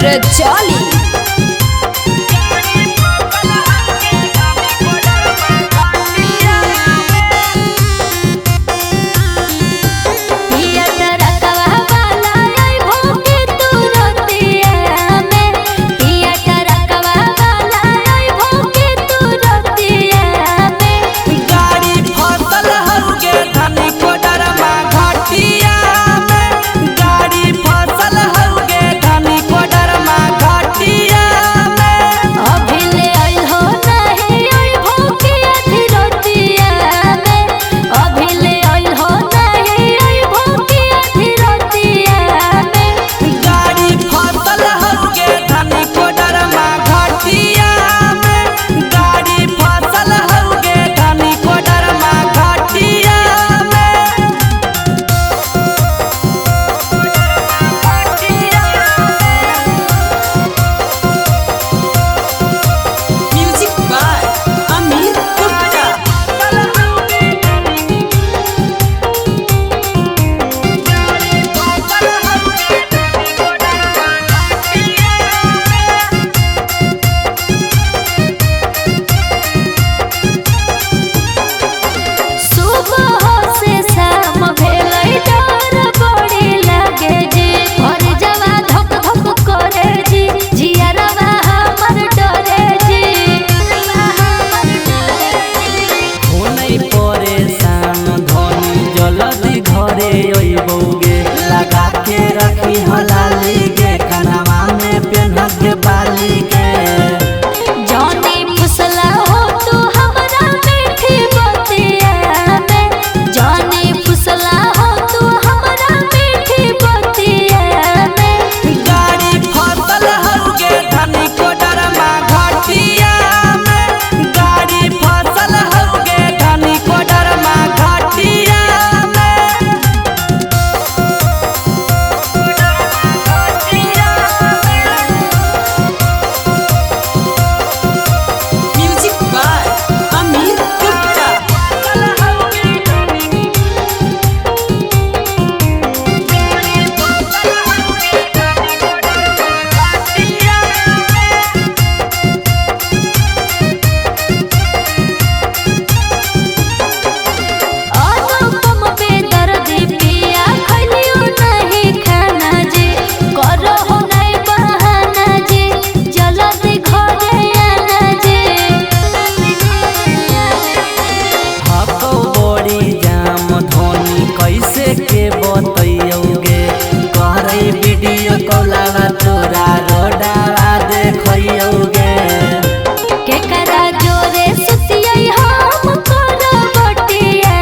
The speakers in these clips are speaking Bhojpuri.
रजौली। लगा के रखी हलाली के कनवा में पेन्ह के बाली के जानी फुसला हो तू हमरा मीठी बतिया में। जानी फुसला हो तू हमरा मीठी बतिया में। गाड़ी फसल हउगे धनी कोडरमा घाटिया में। गाड़ी फसल हउगे धनी कोडरमा घाटिया में। के बतैयोगे करे वीडियो कॉलवा तोरा रोडवा देखैयोगे केकरा जोरे सुतियै हम करबटिया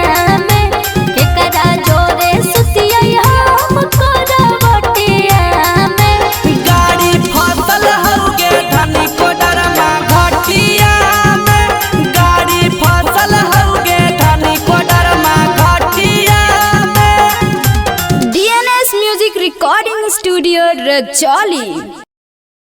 में। केकरा जोरे सुतियै हम करबटिया में। गाड़ी फसल हउगे धनी कोडरमा घाटिया में। गाड़ी फसल हउगे धनी कोडरमा घाटिया में। DNS music recording studio Rajauli.